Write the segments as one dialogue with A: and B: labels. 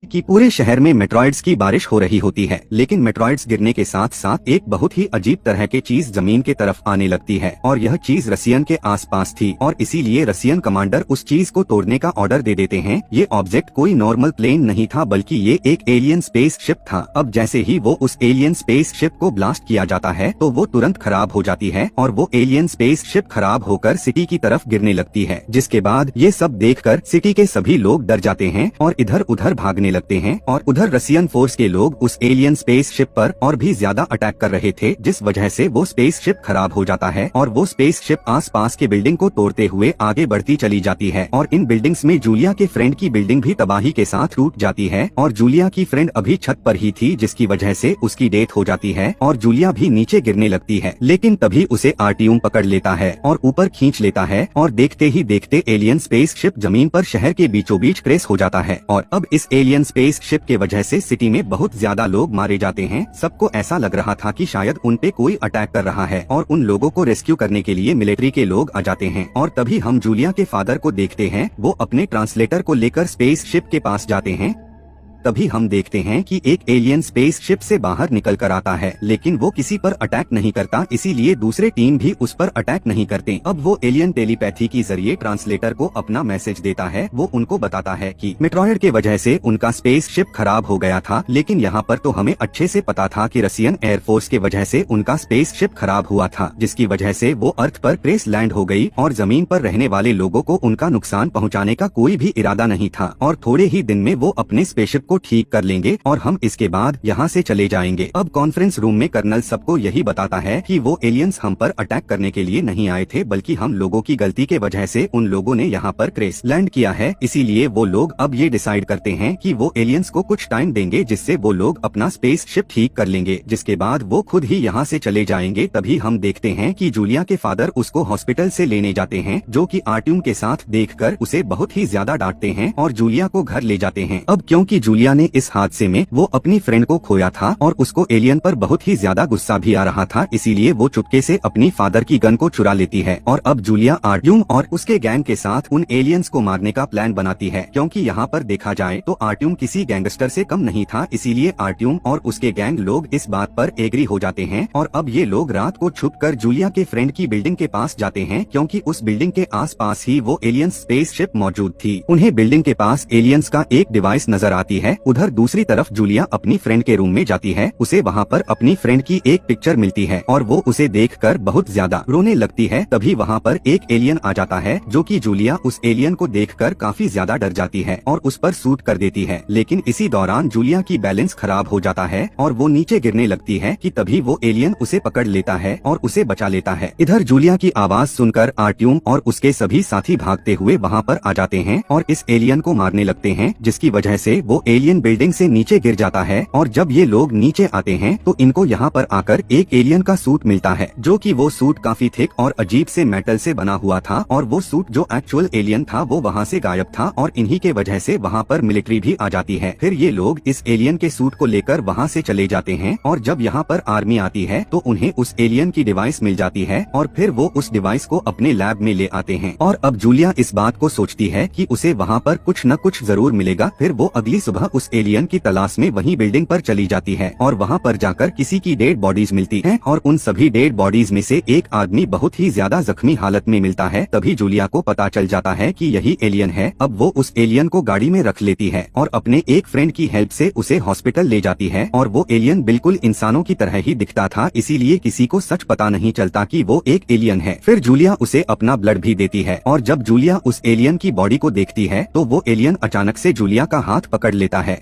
A: कि पूरे शहर में मेट्रॉइड्स की बारिश हो रही होती है, लेकिन मेट्रॉइड्स गिरने के साथ साथ एक बहुत ही अजीब तरह के चीज जमीन के तरफ आने लगती है और यह चीज रसियन के आसपास थी और इसीलिए रसियन कमांडर उस चीज को तोड़ने का ऑर्डर दे देते हैं। ये ऑब्जेक्ट कोई नॉर्मल प्लेन नहीं था बल्कि ये एक एलियन स्पेस शिप था। अब जैसे ही वो उस एलियन स्पेस शिप को ब्लास्ट किया जाता है तो वो तुरंत खराब हो जाती है और वो एलियन स्पेस शिप खराब होकर सिटी की तरफ गिरने लगती है, जिसके बाद ये सब देखकर सिटी के सभी लोग डर जाते हैं और इधर उधर भागने लगते हैं। और उधर रसियन फोर्स के लोग उस एलियन स्पेस शिप पर और भी ज्यादा अटैक कर रहे थे, जिस वजह से वो स्पेस शिप खराब हो जाता है और वो स्पेस शिप आसपास के बिल्डिंग को तोड़ते हुए आगे बढ़ती चली जाती है। और इन बिल्डिंग्स में जूलिया के फ्रेंड की बिल्डिंग भी तबाही के साथ टूट जाती है और जूलिया की फ्रेंड अभी छत पर ही थी, जिसकी वजह से उसकी डेथ हो जाती है और जूलिया भी नीचे गिरने लगती है। लेकिन तभी उसे आर्टियम पकड़ लेता है और ऊपर खींच लेता है और देखते ही देखते एलियन स्पेस शिप जमीन पर शहर के बीचों बीच क्रैश हो जाता है। और अब इस एलियन स्पेस शिप के वजह से सिटी में बहुत ज्यादा लोग मारे जाते हैं। सबको ऐसा लग रहा था कि शायद उन पे कोई अटैक कर रहा है और उन लोगों को रेस्क्यू करने के लिए मिलिट्री के लोग आ जाते हैं। और तभी हम जूलिया के फादर को देखते हैं, वो अपने ट्रांसलेटर को लेकर स्पेस शिप के पास जाते हैं। तभी हम देखते हैं कि एक एलियन स्पेस शिप से बाहर निकल कर आता है, लेकिन वो किसी पर अटैक नहीं करता, इसीलिए दूसरे टीम भी उस पर अटैक नहीं करते। अब वो एलियन टेलीपैथी की जरिए ट्रांसलेटर को अपना मैसेज देता है। वो उनको बताता है कि मेट्रॉइड के वजह से उनका स्पेस शिप खराब हो गया था, लेकिन यहाँ पर तो हमें अच्छे से पता था कि रसियन एयरफोर्स के वजह से उनका स्पेस शिप खराब हुआ था, जिसकी वजह से वो अर्थ पर क्रैश लैंड हो गई और जमीन पर रहने वाले लोगों को उनका नुकसान पहुँचाने का कोई भी इरादा नहीं था और थोड़े ही दिन में वो अपने स्पेसशिप को ठीक कर लेंगे और हम इसके बाद यहाँ से चले जाएंगे। अब कॉन्फ्रेंस रूम में कर्नल सबको यही बताता है कि वो एलियंस हम पर अटैक करने के लिए नहीं आए थे, बल्कि हम लोगों की गलती के वजह से उन लोगों ने यहाँ पर क्रैश लैंड किया है। इसीलिए वो लोग अब ये डिसाइड करते हैं कि वो एलियंस को कुछ टाइम देंगे, जिससे वो लोग अपना स्पेस शिप ठीक कर लेंगे, जिसके बाद वो खुद ही यहाँ से चले जाएंगे। तभी हम देखते हैं कि जूलिया के फादर उसको हॉस्पिटल से लेने जाते हैं, जो कि आर्टियम के साथ देखकर उसे बहुत ही ज्यादा डांटते हैं और जूलिया को घर ले जाते हैं। अब क्योंकि जूलिया ने इस हादसे में वो अपनी फ्रेंड को खोया था और उसको एलियन पर बहुत ही ज्यादा गुस्सा भी आ रहा था, इसीलिए वो चुपके से अपनी फादर की गन को चुरा लेती है और अब जूलिया आर्टियम और उसके गैंग के साथ उन एलियंस को मारने का प्लान बनाती है। क्योंकि यहाँ पर देखा जाए तो आर्टियम किसी गैंगस्टर से कम नहीं था, इसीलिए आर्टियम और उसके गैंग लोग इस बात पर एग्री हो जाते हैं और अब ये लोग रात को छुपकर जूलिया के फ्रेंड की बिल्डिंग के पास जाते हैं, क्योंकि उस बिल्डिंग के आसपास ही वो एलियन स्पेस शिप मौजूद थी। उन्हें बिल्डिंग के पास एलियंस का एक डिवाइस नजर आती है। उधर दूसरी तरफ जूलिया अपनी फ्रेंड के रूम में जाती है। उसे वहाँ पर अपनी फ्रेंड की एक पिक्चर मिलती है और वो उसे देखकर बहुत ज्यादा रोने लगती है। तभी वहाँ पर एक एलियन आ जाता है, जो कि जूलिया उस एलियन को देखकर काफी ज्यादा डर जाती है और उस पर शूट कर देती है। लेकिन इसी दौरान जूलिया की बैलेंस खराब हो जाता है और वो नीचे गिरने लगती है कि तभी वो एलियन उसे पकड़ लेता है और उसे बचा लेता है। इधर जूलिया की आवाज सुनकर आर्टियम और उसके सभी साथी भागते हुए वहाँ पर आ जाते हैं और इस एलियन को मारने लगते हैं, जिसकी वजह से वो एलियन बिल्डिंग से नीचे गिर जाता है। और जब ये लोग नीचे आते हैं तो इनको यहाँ पर आकर एक एलियन का सूट मिलता है, जो कि वो सूट काफी थिक और अजीब से मेटल से बना हुआ था और वो सूट जो एक्चुअल एलियन था वो वहाँ से गायब था और इन्हीं के वजह से वहाँ पर मिलिट्री भी आ जाती है। फिर ये लोग इस एलियन के सूट को लेकर वहाँ से चले जाते हैं और जब यहाँ पर आर्मी आती है तो उन्हें उस एलियन की डिवाइस मिल जाती है और फिर वो उस डिवाइस को अपने लैब में ले आते हैं। और अब जूलिया इस बात को सोचती है कि उसे वहाँ पर कुछ न कुछ जरूर मिलेगा। फिर वो अगली सुबह उस एलियन की तलाश में वही बिल्डिंग पर चली जाती है और वहाँ पर जाकर किसी की डेड बॉडीज मिलती हैं और उन सभी डेड बॉडीज में से एक आदमी बहुत ही ज्यादा जख्मी हालत में मिलता है। तभी जूलिया को पता चल जाता है कि यही एलियन है। अब वो उस एलियन को गाड़ी में रख लेती है और अपने एक फ्रेंड की हेल्प से उसे हॉस्पिटल ले जाती है और वो एलियन बिल्कुल इंसानों की तरह ही दिखता था, इसीलिए किसी को सच पता नहीं चलता कि वो एक एलियन है। फिर जूलिया उसे अपना ब्लड भी देती है और जब जूलिया उस एलियन की बॉडी को देखती है तो वो एलियन अचानक से जूलिया का हाथ पकड़ लेता है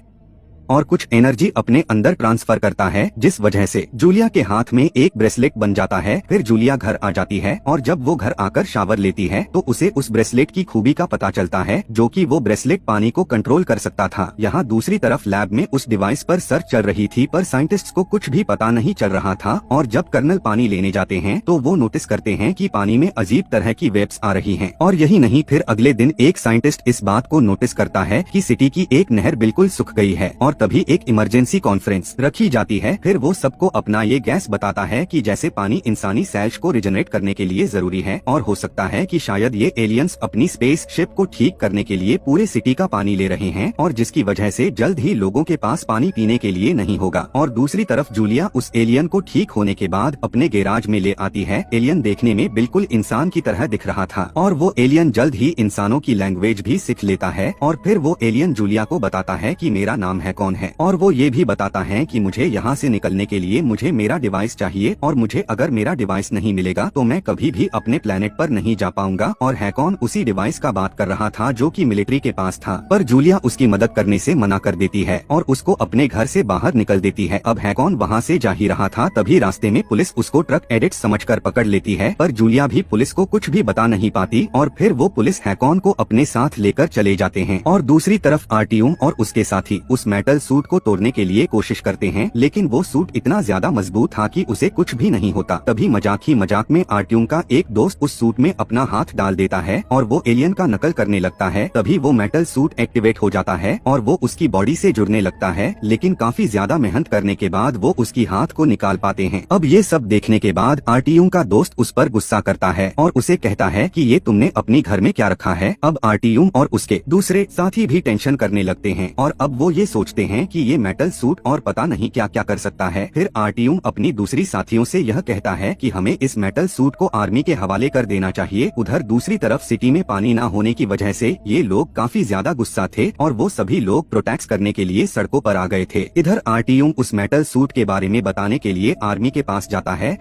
A: और कुछ एनर्जी अपने अंदर ट्रांसफर करता है, जिस वजह से जूलिया के हाथ में एक ब्रेसलेट बन जाता है। फिर जूलिया घर आ जाती है और जब वो घर आकर शावर लेती है तो उसे उस ब्रेसलेट की खूबी का पता चलता है, जो कि वो ब्रेसलेट पानी को कंट्रोल कर सकता था। यहाँ दूसरी तरफ लैब में उस डिवाइस पर सर्च चल रही थी, पर साइंटिस्ट्स को कुछ भी पता नहीं चल रहा था। और जब कर्नल पानी लेने जाते हैं तो वो नोटिस करते हैं कि पानी में अजीब तरह की वेव्स आ रही हैं। और यही नहीं, फिर अगले दिन एक साइंटिस्ट इस बात को नोटिस करता है कि सिटी की एक नहर बिल्कुल सूख गई है और तभी एक इमरजेंसी कॉन्फ्रेंस रखी जाती है। फिर वो सबको अपना ये गैस बताता है कि जैसे पानी इंसानी सेल्स को रिजनरेट करने के लिए जरूरी है, और हो सकता है कि शायद ये एलियंस अपनी स्पेस शिप को ठीक करने के लिए पूरे सिटी का पानी ले रहे हैं, और जिसकी वजह से जल्द ही लोगों के पास पानी पीने के लिए नहीं होगा। और दूसरी तरफ जूलिया उस एलियन को ठीक होने के बाद अपने गैराज में ले आती है। एलियन देखने में बिल्कुल इंसान की तरह दिख रहा था, और वो एलियन जल्द ही इंसानों की लैंग्वेज भी सीख लेता है। और फिर वो एलियन जूलिया को बताता है कि मेरा नाम है कौन है, और वो ये भी बताता है कि मुझे यहाँ से निकलने के लिए मुझे मेरा डिवाइस चाहिए, और मुझे अगर मेरा डिवाइस नहीं मिलेगा तो मैं कभी भी अपने प्लेनेट पर नहीं जा पाऊंगा। और हैकॉन उसी डिवाइस का बात कर रहा था जो कि मिलिट्री के पास था, पर जूलिया उसकी मदद करने से मना कर देती है और उसको अपने घर से बाहर निकल देती है। अब हैकॉन वहाँ से जा ही रहा था, तभी रास्ते में पुलिस उसको ट्रक एडिक्ट समझकर पकड़ लेती है, पर जूलिया भी पुलिस को कुछ भी बता नहीं पाती, और फिर वो पुलिस हैकॉन को अपने साथ लेकर चले जाते हैं। और दूसरी तरफ आर्टियम और उसके साथी उस मेटल सूट को तोड़ने के लिए कोशिश करते हैं, लेकिन वो सूट इतना ज्यादा मजबूत था कि उसे कुछ भी नहीं होता। तभी मजाक ही मजाक में आर्टियम का एक दोस्त उस सूट में अपना हाथ डाल देता है और वो एलियन का नकल करने लगता है। तभी वो मेटल सूट एक्टिवेट हो जाता है और वो उसकी बॉडी से जुड़ने लगता है, लेकिन काफी ज्यादा मेहनत करने के बाद वो उसकी हाथ को निकाल पाते हैं। अब ये सब देखने के बाद आर्टियम का दोस्त उस पर गुस्सा करता है और उसे कहता है कि ये तुमने अपनी घर में क्या रखा है। अब आर्टियम और उसके दूसरे साथी भी टेंशन करने लगते हैं, और अब वो ये सोचते हैं कि ये मेटल सूट और पता नहीं क्या क्या कर सकता है। फिर आर्टियम अपनी दूसरी साथियों से यह कहता है कि हमें इस मेटल सूट को आर्मी के हवाले कर देना चाहिए। उधर दूसरी तरफ सिटी में पानी न होने की वजह से ये लोग काफी ज्यादा गुस्सा थे और वो सभी लोग प्रोटेक्ट करने के लिए सड़कों पर आ गए थे। इधर आर्टियम उस मेटल सूट के बारे में बताने के लिए आर्मी के पास जाता है।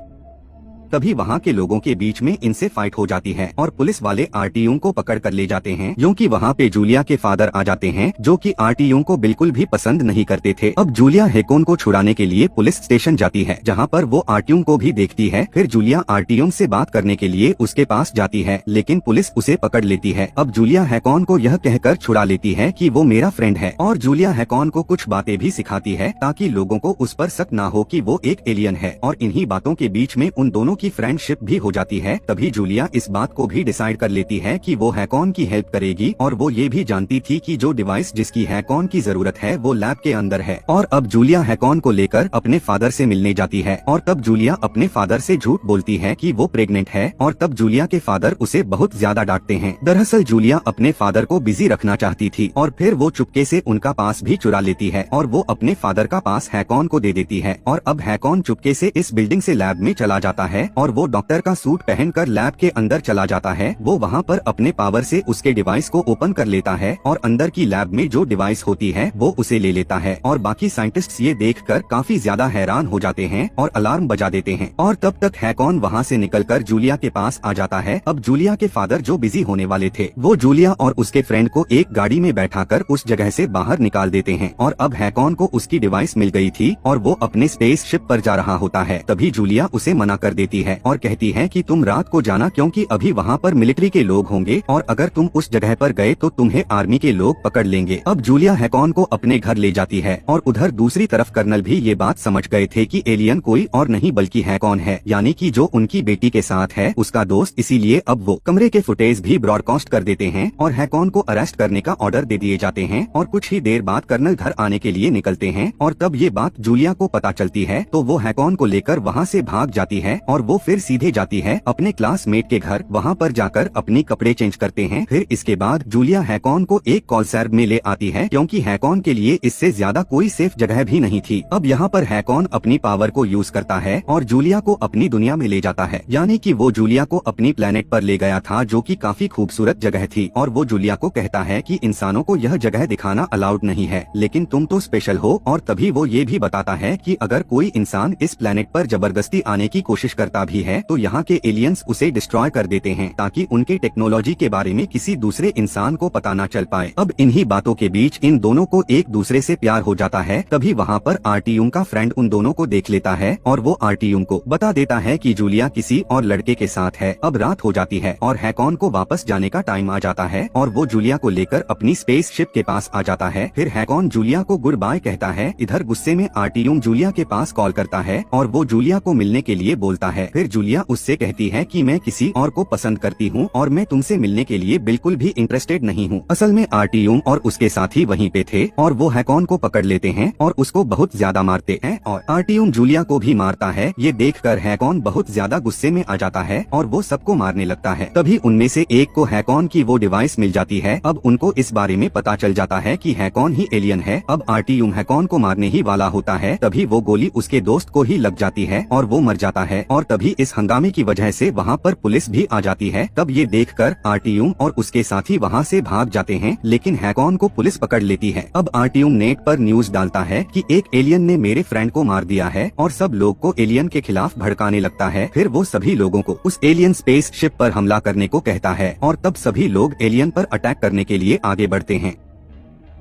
A: तभी वहाँ के लोगों के बीच में इनसे फाइट हो जाती है और पुलिस वाले आर्टियम को पकड़ कर ले जाते हैं, क्योंकि वहाँ पे जूलिया के फादर आ जाते हैं जो कि आर्टियम को बिल्कुल भी पसंद नहीं करते थे। अब जूलिया हैकॉन को छुड़ाने के लिए पुलिस स्टेशन जाती है, जहाँ पर वो आर्टियम को भी देखती है। फिर जूलिया आर्टियम से बात करने के लिए उसके पास जाती है, लेकिन पुलिस उसे पकड़ लेती है। अब जूलिया हैकॉन को यह कहकर छुड़ा लेती है कि वो मेरा फ्रेंड है, और जूलिया हैकॉन को कुछ बातें भी सिखाती है ताकि लोगों को उस पर शक न हो कि वो एक एलियन है। और इन्हीं बातों के बीच में उन दोनों की फ्रेंडशिप भी हो जाती है। तभी जूलिया इस बात को भी डिसाइड कर लेती है कि वो हैकॉन की हेल्प करेगी, और वो ये भी जानती थी कि जो डिवाइस जिसकी हैकॉन की जरूरत है वो लैब के अंदर है। और अब जूलिया हैकॉन को लेकर अपने फादर से मिलने जाती है, और तब जूलिया अपने फादर से झूठ बोलती है कि वो प्रेग्नेंट है, और तब जूलिया के फादर उसे बहुत ज्यादा डांटते हैं। दरअसल जूलिया अपने फादर को बिजी रखना चाहती थी, और फिर वो चुपके से उनका पास भी चुरा लेती है और वो अपने फादर का पास हैकॉन को दे देती है। और अब हैकॉन चुपके से इस बिल्डिंग से लैब में चला जाता है, और वो डॉक्टर का सूट पहनकर लैब के अंदर चला जाता है। वो वहाँ पर अपने पावर से उसके डिवाइस को ओपन कर लेता है, और अंदर की लैब में जो डिवाइस होती है वो उसे ले लेता है। और बाकी साइंटिस्ट्स ये देखकर काफी ज्यादा हैरान हो जाते हैं और अलार्म बजा देते हैं। और तब तक हैकॉन वहाँ से निकलकर जूलिया के पास आ जाता है। अब जूलिया के फादर जो बिजी होने वाले थे वो जूलिया और उसके फ्रेंड को एक गाड़ी में बैठाकर उस जगह से बाहर निकाल देते हैं। और अब हैकॉन को उसकी डिवाइस मिल गई थी और वो अपने स्पेस शिप पर जा रहा होता है। तभी जूलिया उसे मना कर देती है और कहती है कि तुम रात को जाना, क्योंकि अभी वहाँ पर मिलिट्री के लोग होंगे, और अगर तुम उस जगह पर गए तो तुम्हें आर्मी के लोग पकड़ लेंगे। अब जूलिया हैकॉन को अपने घर ले जाती है, और उधर दूसरी तरफ कर्नल भी ये बात समझ गए थे कि एलियन कोई और नहीं बल्कि हैकॉन है, यानी कि जो उनकी बेटी के साथ है उसका दोस्त। इसीलिए अब वो कमरे के फुटेज भी ब्रॉडकास्ट कर देते हैं और हैकॉन को अरेस्ट करने का ऑर्डर दे दिए जाते हैं। और कुछ ही देर बाद कर्नल घर आने के लिए निकलते हैं, और तब ये बात जूलिया को पता चलती है तो वो हैकॉन को लेकर वहाँ से भाग जाती है, और वो फिर सीधे जाती है अपने क्लासमेट के घर। वहाँ पर जाकर अपनी कपड़े चेंज करते हैं। फिर इसके बाद जूलिया हैकॉन को एक कॉल सेंटर में ले आती है, क्योंकि हैकॉन के लिए इससे ज्यादा कोई सेफ जगह भी नहीं थी। अब यहाँ पर हैकॉन अपनी पावर को यूज करता है और जूलिया को अपनी दुनिया में ले जाता है, यानी कि वो जूलिया को अपनी प्लेनेट पर ले गया था जो कि काफी खूबसूरत जगह थी। और वो जूलिया को कहता है कि इंसानों को यह जगह दिखाना अलाउड नहीं है, लेकिन तुम तो स्पेशल हो। और तभी वो ये भी बताता है कि अगर कोई इंसान इस प्लेनेट पर जबरदस्ती आने की कोशिश करता भी है तो यहाँ के एलियंस उसे डिस्ट्रॉय कर देते हैं, ताकि उनके टेक्नोलॉजी के बारे में किसी दूसरे इंसान को पता न चल पाए। अब इन्हीं बातों के बीच इन दोनों को एक दूसरे से प्यार हो जाता है। तभी वहाँ पर आर्टियम का फ्रेंड उन दोनों को देख लेता है, और वो आर्टियम को बता देता है कि जूलिया किसी और लड़के के साथ है। अब रात हो जाती है और हैकॉन को वापस जाने का टाइम आ जाता है, और वो जूलिया को लेकर अपनी स्पेस शिप के पास आ जाता है। फिर हैकॉन जूलिया को गुड बाय कहता है। इधर गुस्से में आर्टियम जूलिया के पास कॉल करता है, और वो जूलिया को मिलने के लिए बोलता है। फिर जूलिया उससे कहती है कि मैं किसी और को पसंद करती हूँ और मैं तुमसे मिलने के लिए बिल्कुल भी इंटरेस्टेड नहीं हूँ। असल में आर्टियम और उसके साथी वहीं पे थे और वो हैकॉन को पकड़ लेते हैं और उसको बहुत ज्यादा मारते हैं और आर्टियम जूलिया को भी मारता है। ये देखकर हैकॉन बहुत ज्यादा गुस्से में आ जाता है और वो सबको मारने लगता है। तभी उनमें से एक को हैकॉन की वो डिवाइस मिल जाती है। अब उनको इस बारे में पता चल जाता है कि हैकॉन ही एलियन है। अब आर्टियम हैकॉन को मारने ही वाला होता है, तभी वो गोली उसके दोस्त को ही लग जाती है और वो मर जाता है। और तभी इस हंगामे की वजह से वहाँ पर पुलिस भी आ जाती है। तब ये देखकर आर्टियम और उसके साथी वहाँ से भाग जाते हैं, लेकिन हैकॉन को पुलिस पकड़ लेती है। अब आर्टियम नेट पर न्यूज डालता है कि एक एलियन ने मेरे फ्रेंड को मार दिया है और सब लोग को एलियन के खिलाफ भड़काने लगता है। फिर वो सभी लोगों को उस एलियन स्पेस शिप पर हमला करने को कहता है और तब सभी लोग एलियन पर अटैक करने के लिए आगे बढ़ते हैं।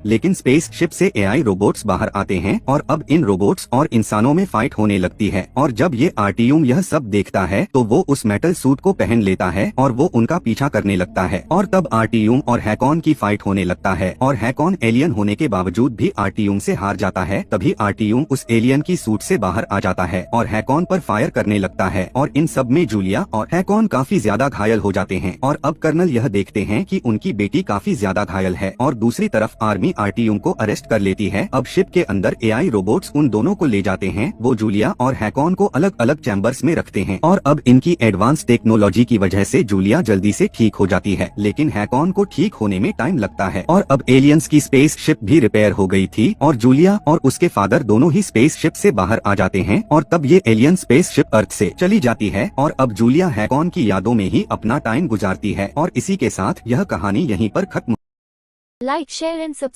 A: लेकिन स्पेस शिप से एआई रोबोट्स बाहर आते हैं और अब इन रोबोट्स और इंसानों में फाइट होने लगती है। और जब ये आर्टियम यह सब देखता है तो वो उस मेटल सूट को पहन लेता है और वो उनका पीछा करने लगता है। और तब आर्टियम और हैकॉन की फाइट होने लगता है और हैकॉन एलियन होने के बावजूद भी आर्टियम से हार जाता है। तभी आर्टियम उस एलियन की सूट से बाहर आ जाता है और हैकॉन पर फायर करने लगता है और इन सब में जूलिया और हैकॉन काफी ज्यादा घायल हो जाते हैं। और अब कर्नल यह देखते हैं कि उनकी बेटी काफी ज्यादा घायल है और दूसरी तरफ आर्मी आर्टियम को अरेस्ट कर लेती है। अब शिप के अंदर एआई रोबोट्स उन दोनों को ले जाते हैं। वो जूलिया और हैकॉन को अलग अलग चैम्बर्स में रखते हैं और अब इनकी एडवांस टेक्नोलॉजी की वजह से जूलिया जल्दी से ठीक हो जाती है, लेकिन हैकॉन को ठीक होने में टाइम लगता है। और अब एलियंस की स्पेस शिप भी रिपेयर हो गई थी और जूलिया और उसके फादर दोनों ही स्पेस शिप से बाहर आ जाते हैं और तब ये एलियन स्पेस शिप अर्थ से चली जाती है और अब जूलिया हैकॉन की यादों में ही अपना टाइम गुजारती है। और इसी के साथ यह कहानी यहीं पर खत्म।
B: Like, share and subscribe.